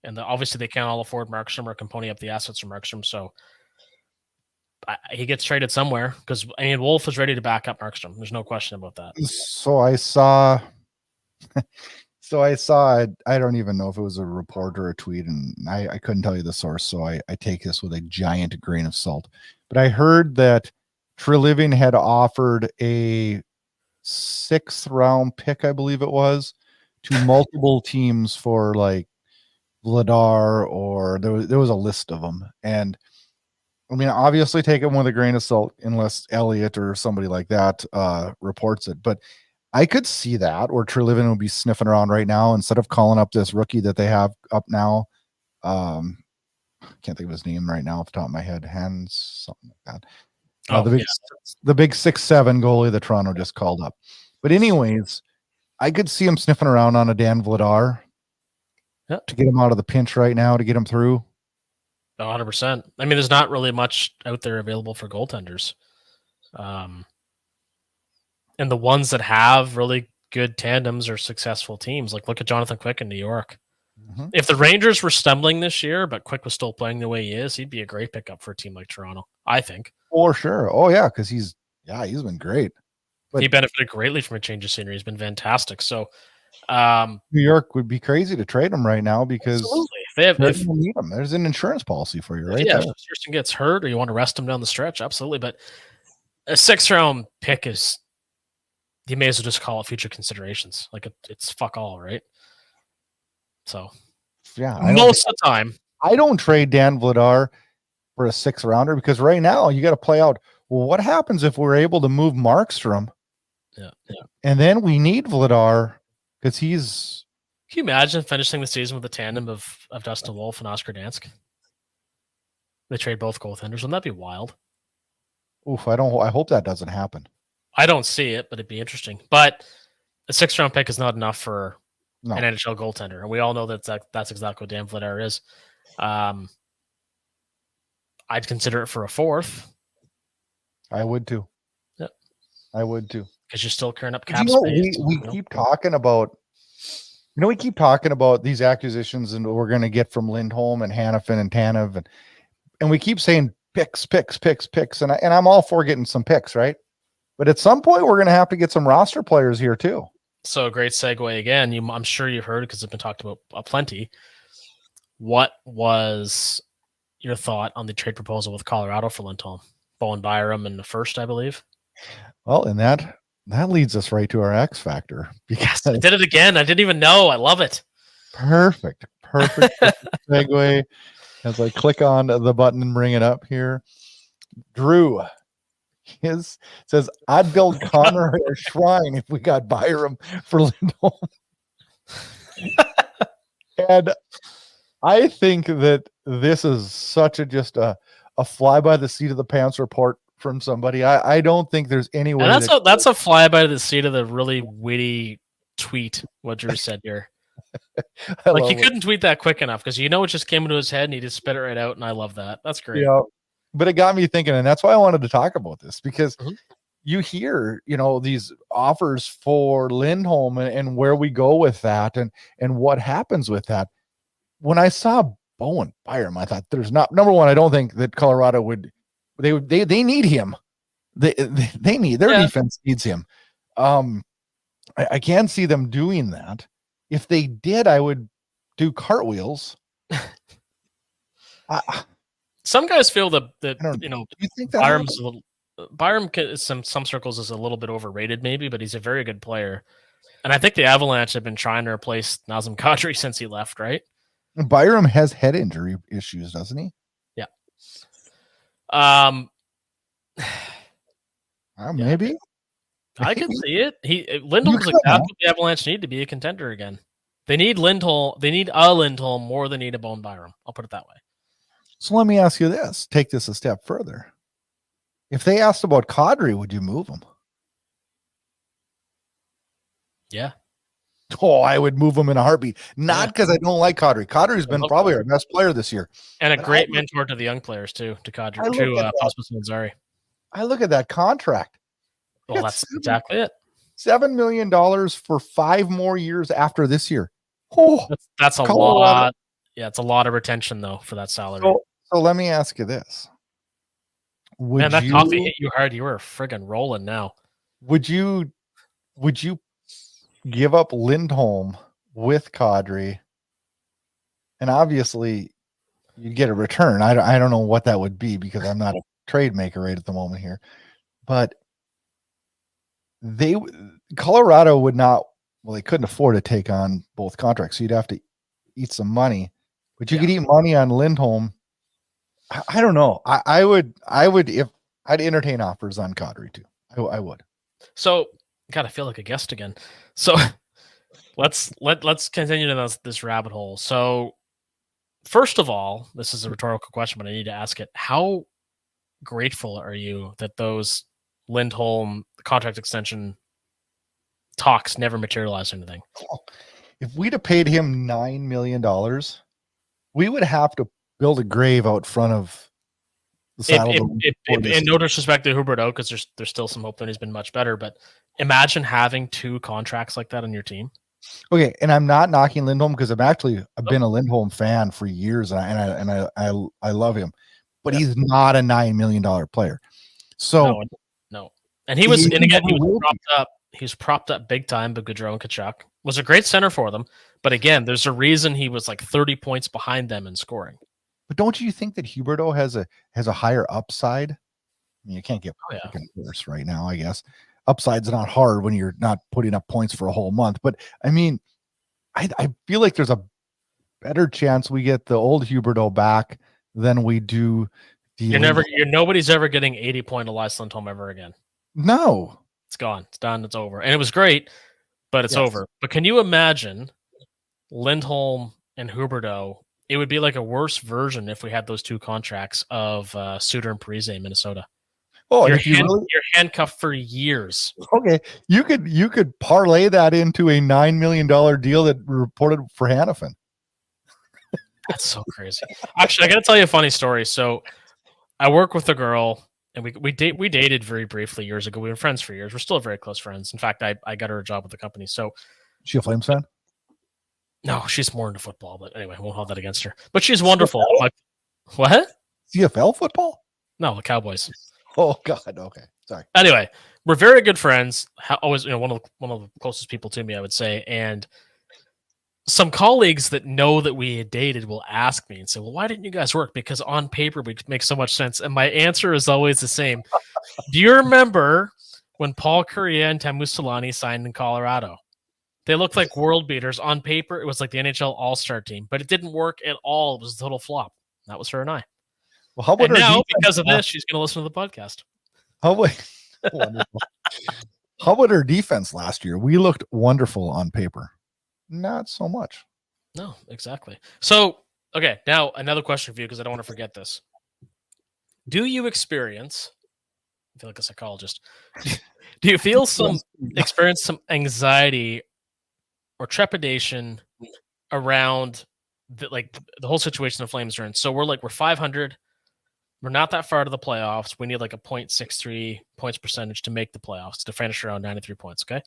S2: and obviously they can't all afford Markstrom or can pony up the assets for Markstrom. So he gets traded somewhere because Wolf is ready to back up Markstrom. There's no question about that.
S1: So I saw. I don't even know if it was a report or a tweet, and I couldn't tell you the source, so I take this with a giant grain of salt. But I heard that Treliving had offered a 6th round pick, I believe it was, to multiple teams for like Vladar, or there was a list of them. And I mean, obviously take them with a grain of salt unless Elliot or somebody like that reports it. But I could see that where Treliving would be sniffing around right now instead of calling up this rookie that they have up now. Can't think of his name right now off the top of my head. Hans, something like that. The big 6'7" goalie that Toronto just called up. But anyways, I could see him sniffing around on a Dan Vladar to get him out of the pinch right now, to get him through.
S2: 100%. I mean, there's not really much out there available for goaltenders. And the ones that have really good tandems are successful teams. Like, look at Jonathan Quick in New York. Mm-hmm. If the Rangers were stumbling this year, but Quick was still playing the way he is, he'd be a great pickup for a team like Toronto, I think.
S1: For sure. Oh, yeah, because he's been great.
S2: But he benefited greatly from a change of scenery. He's been fantastic. So
S1: New York would be crazy to trade him right now because
S2: they
S1: need him. There's an insurance policy for you, right?
S2: Yeah, if Thurston gets hurt or you want to rest him down the stretch, absolutely. But a 6th round pick is, you may as well just call it future considerations. Like it's fuck all, right? So
S1: yeah,
S2: most of the time,
S1: I don't trade Dan Vladar for a 6th rounder because right now you got to play out. Well, what happens if we're able to move Markstrom?
S2: Yeah.
S1: And then we need Vladar because he's.
S2: Can you imagine finishing the season with a tandem of Dustin Wolf and Oscar Dansk? They trade both goaltenders. Wouldn't that be wild?
S1: Oof, I hope that doesn't happen.
S2: I don't see it, but it'd be interesting. But a 6th round pick is not enough for an NHL goaltender. And we all know that's exactly what Dan Vladar is. I'd consider it for a 4th.
S1: I would too.
S2: Yeah.
S1: I would too.
S2: Because you're still clearing up cap space.
S1: We keep talking about, we keep talking about these acquisitions and we're going to get from Lindholm and Hanifin and Tanev. And we keep saying picks. And I'm all for getting some picks, right? But at some point, we're going to have to get some roster players here too.
S2: So a great segue again. I'm sure you've heard because it's been talked about plenty. What was your thought on the trade proposal with Colorado for Lindholm? Bowen Byram in the 1st, I believe.
S1: Well, and that leads us right to our X factor.
S2: Yes, I did it again. I didn't even know. I love it.
S1: Perfect segue. As I click on the button and bring it up here, Drew says, I'd build Connor a shrine if we got Byram for Lindholm. And I think that this is such a just a fly by the seat of the pants report from somebody. I don't think there's any way.
S2: And that's a fly by the seat of the really witty tweet. What Drew said here. Like he couldn't tweet that quick enough because it just came into his head and he just spit it right out. And I love that. That's great.
S1: Yeah, but it got me thinking, and that's why I wanted to talk about this because you hear, these offers for Lindholm and where we go with that and what happens with that. When I saw Bowen Byram, I thought there's not, number one, I don't think that Colorado they need him. They need their defense needs him. I can't see them doing that. If they did, I would do cartwheels.
S2: Some guys feel that
S1: do you think that
S2: Byram's a little, Byram some circles is a little bit overrated maybe, but he's a very good player. And I think the Avalanche have been trying to replace Nazem Kadri since he left, right?
S1: Byram has head injury issues, doesn't he?
S2: Yeah.
S1: Maybe.
S2: I can see it. Lindholm's exactly what the Avalanche need to be a contender again. They need Lindholm. They need a Lindholm more than need a Bowen Byram. I'll put it that way.
S1: So let me ask you this. Take this a step further. If they asked about Kadri, would you move him?
S2: Yeah.
S1: Oh, I would move him in a heartbeat. Not because I don't like Kadri. Kadri's been probably our best player this year.
S2: And a great mentor to the young players, too, to Kadri, to Pasmus Manzari.
S1: I look at that contract.
S2: Well, that's exactly it.
S1: $7 million for 5 more years after this year. Oh,
S2: that's a lot. Yeah, it's a lot of retention, though, for that salary.
S1: So let me ask you this.
S2: Man, that coffee hit you hard. You were friggin' rolling now.
S1: Would you give up Lindholm with Kadri? And obviously, you'd get a return. I don't know what that would be because I'm not a trade maker right at the moment here. But Colorado would not, they couldn't afford to take on both contracts. So you'd have to eat some money. But you could eat money on Lindholm. I don't know. I would if I'd entertain offers on Kadri too. I would.
S2: So God, I feel like a guest again. So let's continue to this rabbit hole. So first of all, this is a rhetorical question, but I need to ask it. How grateful are you that those Lindholm contract extension talks never materialized anything?
S1: If we'd have paid him $9 million, we would have to build a grave out front of the saddle.
S2: And no disrespect to Huberdeau, because there's still some hope that he's been much better. But imagine having 2 contracts like that on your team.
S1: Okay, and I'm not knocking Lindholm because I've been a Lindholm fan for years, and I love him, but he's not a $9 million player. So
S2: no, and he was propped up. He was propped up big time by Gaudreau and Tkachuk. Was a great center for them, but again, there's a reason he was like 30 points behind them in scoring.
S1: But don't you think that Huberdeau has a higher upside? I mean, you can't get worse right now, I guess. Upside's not hard when you're not putting up points for a whole month. But I mean, I feel like there's a better chance we get the old Huberdeau back than we do.
S2: Nobody's ever getting 80-point Elias Lindholm ever again.
S1: No,
S2: it's gone. It's done. It's over. And it was great, but it's over. But can you imagine Lindholm and Huberdeau? It would be like a worse version if we had those 2 contracts of Suter and Parise in Minnesota. Oh, you're handcuffed for years.
S1: Okay, you could parlay that into a $9 million deal that reported for Hannafin.
S2: That's so crazy. Actually, I got to tell you a funny story. So, I work with a girl, and we dated very briefly years ago. We were friends for years. We're still very close friends. In fact, I got her a job with the company. So,
S1: she a Flames fan?
S2: No, she's more into football. But anyway, won't hold that against her. But she's wonderful. Like, what?
S1: CFL football?
S2: No, the Cowboys.
S1: Oh God. Okay. Sorry.
S2: Anyway, we're very good friends. Always, one of the closest people to me, I would say. And some colleagues that know that we had dated will ask me and say, "Well, why didn't you guys work?" Because on paper we make so much sense. And my answer is always the same. Do you remember when Paul Courier and Teemu Selanne signed in Colorado? They looked like world beaters. On paper, it was like the NHL All-Star team, but it didn't work at all. It was a total flop. That was her and I.
S1: Well, how about
S2: now, because of this, she's going to listen to the podcast.
S1: How about her defense last year? We looked wonderful on paper. not so much.
S2: No, exactly. So, okay, now another question for you because I don't want to forget this. Do you experience? I feel like a psychologist. Do you feel experience some anxiety or trepidation around the whole situation the Flames are in? So we're 500. We're not that far to the playoffs. We need like a 0.63 points percentage to make the playoffs to finish around 93 points. Okay.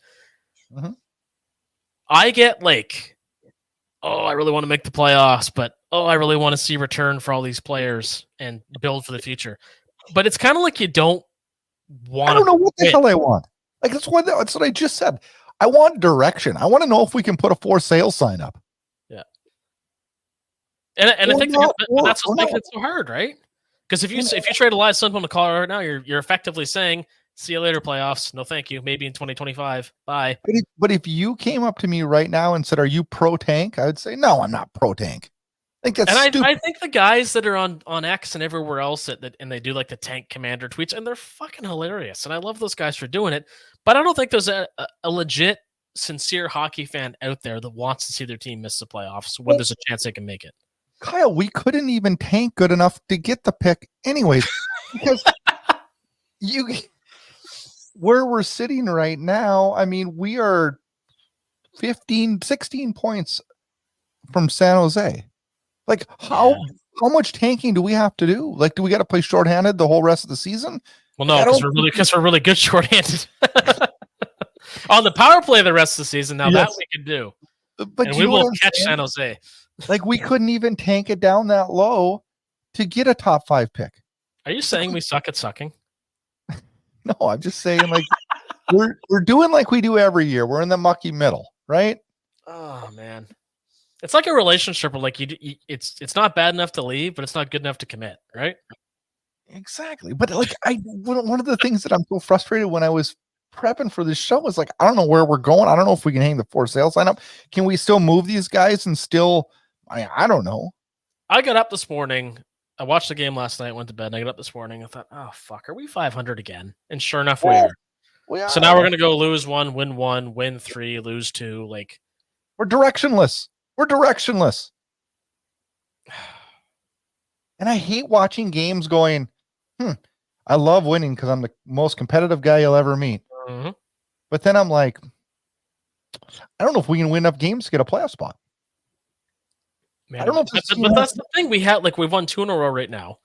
S1: Mhm.
S2: I get like, oh, I really want to make the playoffs, but oh, I really want to see return for all these players and build for the future. But it's kind of like you don't want.
S1: I don't know what the hell I want. Like that's what I just said. I want direction. I want to know if we can put a for sale sign up.
S2: Yeah. And I think that's what's making it so hard, right? Because if you trade Elias Lindholm to Colorado right now, you're effectively saying, "See you later, playoffs. No, thank you. Maybe in 2025. Bye."
S1: But if you came up to me right now and said, "Are you pro tank?" I would say, "No, I'm not pro tank." I think that's stupid.
S2: I think the guys that are on X and everywhere else that and they do like the tank commander tweets, and they're fucking hilarious. And I love those guys for doing it. But I don't think there's a legit, sincere hockey fan out there that wants to see their team miss the playoffs when there's a chance they can make it.
S1: Kyle, we couldn't even tank good enough to get the pick anyways. Because where we're sitting right now, I mean, we are 16 points from San Jose. Like, how much tanking do we have to do? Like, do we got to play shorthanded the whole rest of the season?
S2: Well, no, because we're really good shorthanded. On the power play the rest of the season, now that we can do.
S1: But
S2: and we will catch San Jose.
S1: Like, we couldn't even tank it down that low to get a top 5 pick.
S2: Are you saying we suck at sucking?
S1: No, I'm just saying, like, we're doing like we do every year. We're in the mucky middle, right?
S2: Oh man, it's like a relationship where like it's not bad enough to leave, but it's not good enough to commit, right?
S1: Exactly. But like, one of the things that I'm so frustrated when I was prepping for this show was like, I don't know where we're going. I don't know if we can hang the for sale sign up. Can we still move these guys and still? I don't know.
S2: I got up this morning. I watched the game last night, went to bed, and I got up this morning. I thought, oh, fuck, are we 500 again? And sure enough, we are. So now we're going to go lose 1, win 3, lose 2. Like,
S1: we're directionless. And I hate watching games going, I love winning because I'm the most competitive guy you'll ever meet.
S2: Mm-hmm.
S1: But then I'm like, I don't know if we can win enough games to get a playoff spot.
S2: Man, I don't know. But that's the thing. We've won 2 in a row right now.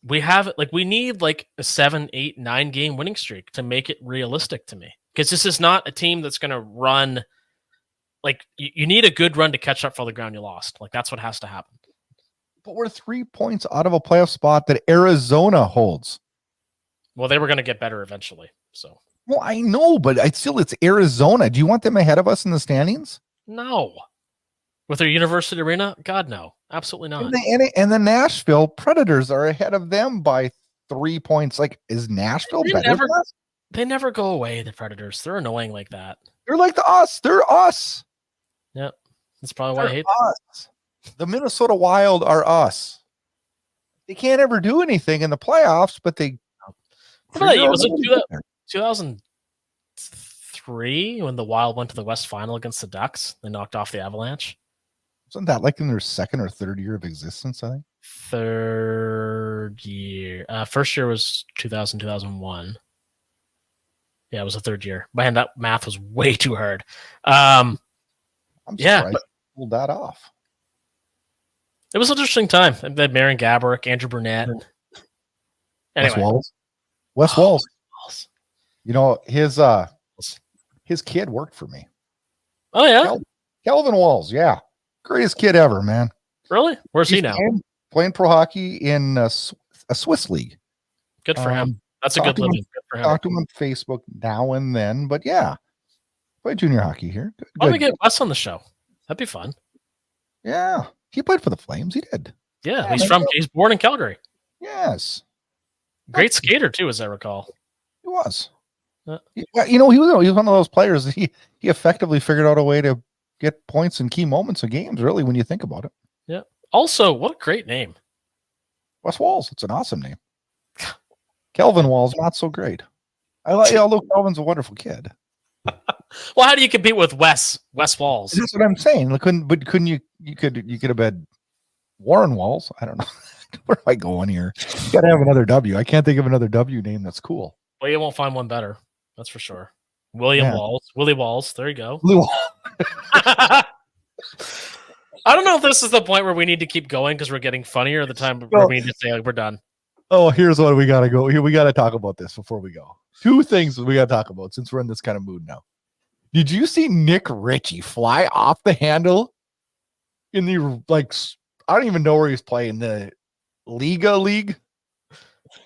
S2: We have we need like a 7, 8, 9 game winning streak to make it realistic to me. Because this is not a team that's going to run. Like you need a good run to catch up for the ground you lost. Like that's what has to happen.
S1: But we're 3 points out of a playoff spot that Arizona holds.
S2: Well, they were going to get better eventually. So.
S1: Well, I know, but it's Arizona. Do you want them ahead of us in the standings?
S2: No. With their University Arena? God, no. Absolutely not.
S1: And the Nashville Predators are ahead of them by 3 points. Like, is Nashville better than us?
S2: They never go away, the Predators. They're annoying like that.
S1: They're like us. They're us.
S2: Yep. That's probably why I hate
S1: us. The Minnesota Wild are us. They can't ever do anything in the playoffs, but they...
S2: Was it 2003 when the Wild went to the West Final against the Ducks? They knocked off the Avalanche.
S1: Wasn't that like in their second or third year of existence, I think?
S2: Third year. First year was 2000, 2001. Yeah, it was the third year. Man, that math was way too hard.
S1: I'm surprised they pulled that off.
S2: It was an interesting time. They had Marion Gaborik, Andrew Burnett. Anyway.
S1: Wes Walls. You know, his kid worked for me.
S2: Oh, yeah?
S1: Calvin Walls, yeah. Greatest kid ever, man.
S2: Really? Where's he now?
S1: Playing pro hockey in a Swiss league.
S2: Good for him. That's a good living. Good for him.
S1: Talk to him on Facebook now and then, but yeah. Play junior hockey here.
S2: Why don't we get Wes on the show? That'd be fun.
S1: Yeah. He played for the Flames. He did.
S2: Yeah. He's born in Calgary.
S1: Yes.
S2: Great skater, too, as I recall.
S1: He was. You know, he was one of those players that he effectively figured out a way to get points in key moments of games, really, when you think about it.
S2: Yeah. Also, what a great name.
S1: Wes Walls. It's an awesome name. Kelvin Walls, not so great. Although Kelvin's a wonderful kid.
S2: Well, how do you compete with Wes Walls?
S1: That's what I'm saying. Couldn't you? You could have had Warren Walls. I don't know. Where am I going here? You got to have another W. I can't think of another W name that's cool.
S2: Well, you won't find one better. That's for sure. Willie Walls. There you go. I don't know if this is the point where we need to keep going because we're getting funnier, or the time where we need to say, like, we're done.
S1: Oh, here's what we got to go. Here, we got to talk about this before we go. Two things we got to talk about since we're in this kind of mood now. Did you see Nick Ritchie fly off the handle in the, like, I don't even know where he's playing, the Liga League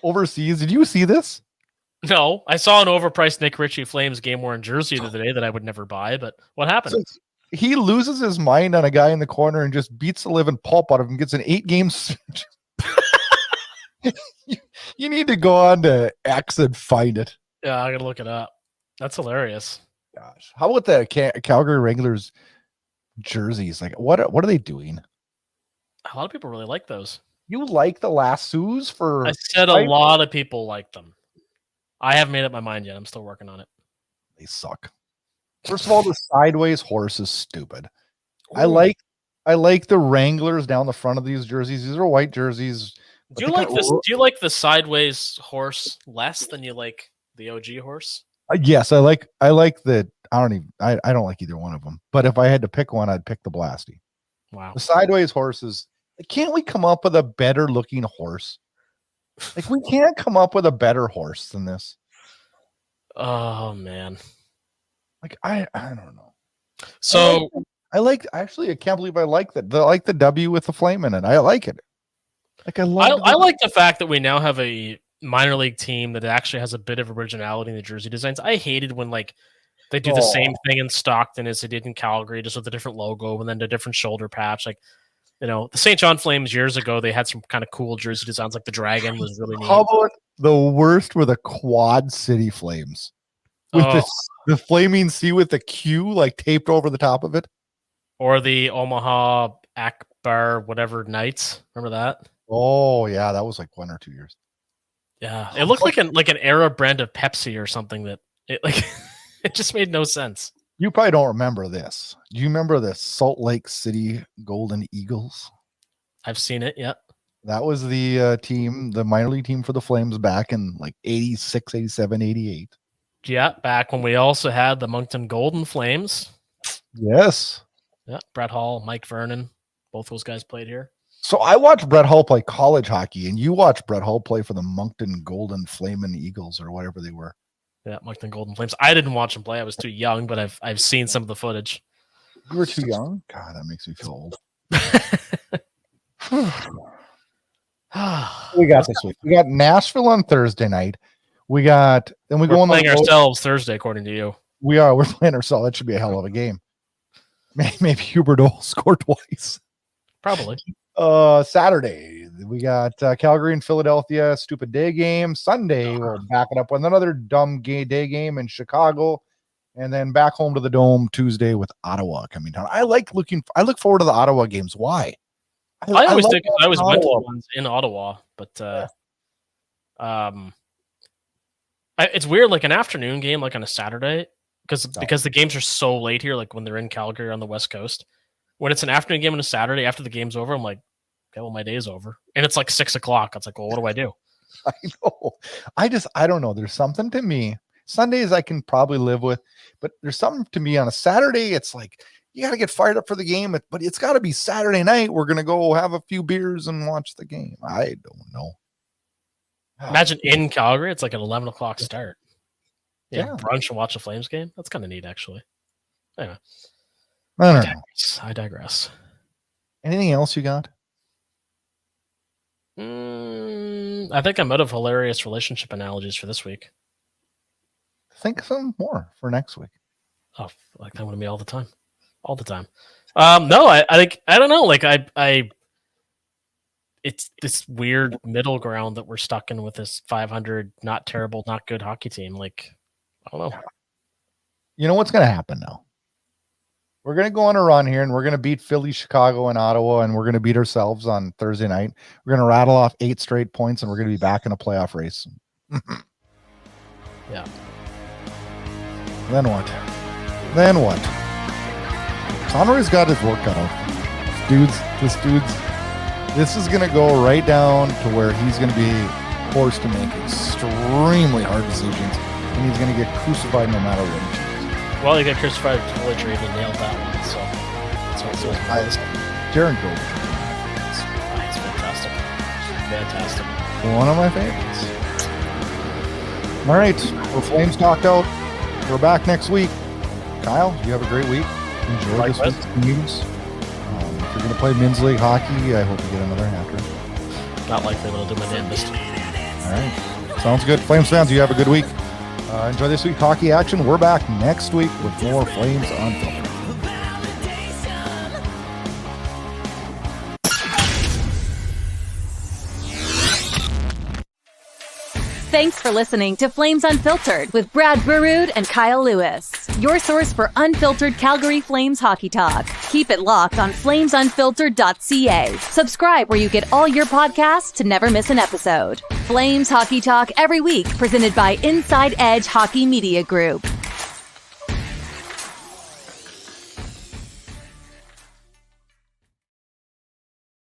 S1: overseas? Did you see this?
S2: No, I saw an overpriced Nick Ritchie Flames game-worn jersey the other day that I would never buy, but what happened?
S1: So he loses his mind on a guy in the corner and just beats the living pulp out of him, gets an 8-game you need to go on to X and find it.
S2: Yeah, I gotta look it up. That's hilarious.
S1: Gosh, how about the Calgary Wranglers jerseys? Like, what are they doing?
S2: A lot of people really like those.
S1: You like the lassos for?
S2: I said a lot of people like them. I haven't made up my mind yet. I'm still working on it.
S1: They suck. First of all, the sideways horse is stupid. Ooh. I like the Wranglers down the front of these jerseys. These are white jerseys.
S2: Do you like this? Do you like the sideways horse less than you like the OG horse?
S1: Yes, I like the. I don't like either one of them. But if I had to pick one, I'd pick the Blasty.
S2: Wow.
S1: The sideways horses. Can't we come up with a better looking horse? Like, we can't come up with a better horse than this.
S2: Oh man.
S1: Like, I don't know.
S2: So
S1: I can't believe I like that. I like the W with the flame in it. I like it. Like, I
S2: like the fact that we now have a minor league team that actually has a bit of originality in the jersey designs. I hated when, like, they do the same thing in Stockton as they did in Calgary, just with a different logo and then a different shoulder patch. Like, you know, the St. John Flames years ago, they had some kind of cool jersey designs. Like the dragon was really neat.
S1: How about the worst were the Quad City Flames with the flaming C with the Q like taped over the top of it,
S2: or the Omaha Akbar whatever Knights. Remember that?
S1: Oh yeah, that was like 1 or 2 years.
S2: Yeah, it looked like an era brand of Pepsi or something that it just made no sense.
S1: You probably don't remember this. Do you remember the Salt Lake City Golden Eagles?
S2: I've seen it, yeah.
S1: That was the team, the minor league team for the Flames back in like 86, 87, 88.
S2: Yeah, back when we also had the Moncton Golden Flames.
S1: Yes.
S2: Yeah, Brett Hall, Mike Vernon, both those guys played here.
S1: So I watched Brett Hull play college hockey, and you watched Brett Hull play for the Moncton Golden Flamin' Eagles or whatever they were.
S2: Yeah, Moncton Golden Flames. I didn't watch them play. I was too young, but I've seen some of the footage.
S1: You were too young? God, that makes me feel old. We got this week. We got Nashville on Thursday night. We're
S2: playing ourselves Thursday, according to you.
S1: We're playing ourselves. That should be a hell of a game. Maybe Hubert will score twice.
S2: Probably.
S1: Saturday we got Calgary and Philadelphia, stupid day game. Sunday we're backing up with another dumb day game in Chicago, and then back home to the Dome Tuesday with Ottawa coming down. I look forward to the Ottawa games. Why?
S2: I always went to the ones in Ottawa, but it's weird, like an afternoon game, like on a Saturday, because the games are so late here, like when they're in Calgary on the West Coast. When it's an afternoon game on a Saturday after the game's over, I'm like, okay, well, my day's over. And it's like 6 o'clock. It's like, well, what do I do?
S1: I know. I don't know. There's something to me. Sundays I can probably live with, but there's something to me on a Saturday. It's like, you got to get fired up for the game, but it's got to be Saturday night. We're going to go have a few beers and watch the game. I don't know.
S2: Imagine in Calgary, it's like an 11 o'clock start. Yeah. Brunch and watch a Flames game. That's kind of neat, actually. Anyway. I digress.
S1: Anything else you got?
S2: I think I'm out of hilarious relationship analogies for this week.
S1: Think some more for next week.
S2: Oh, like that would be all the time. All the time. No, I think, I don't know. Like it's this weird middle ground that we're stuck in with this 500, not terrible, not good hockey team. Like, I don't know.
S1: You know what's going to happen now? We're going to go on a run here, and we're going to beat Philly, Chicago, and Ottawa, and we're going to beat ourselves on Thursday night. We're going to rattle off 8 straight points, and we're going to be back in a playoff race.
S2: Yeah.
S1: Then what? Then what? Conroy's got his work cut out. This is going to go right down to where he's going to be forced to make extremely hard decisions, and he's going to get crucified no matter what he chooses.
S2: Well, he got crucified with poetry and he nailed that one, so that's what it was.
S1: Jaron Gold.
S2: It's fantastic. Fantastic.
S1: One of my favorites. All right, we're Flames talked out. We're back next week. Kyle, you have a great week. Enjoy this week's news. If you're going to play men's league hockey, I hope you get another hat trick.
S2: Not likely, but I'll do my damnedest.
S1: All right. Sounds good. Flames fans, you have a good week. Enjoy this week's hockey action. We're back next week with more Flames Unfiltered.
S3: Thanks for listening to Flames Unfiltered with Brad Burud and Kyle Lewis, your source for unfiltered Calgary Flames hockey talk. Keep it locked on flamesunfiltered.ca. Subscribe where you get all your podcasts to never miss an episode. Flames hockey talk every week, presented by Inside Edge Hockey Media Group.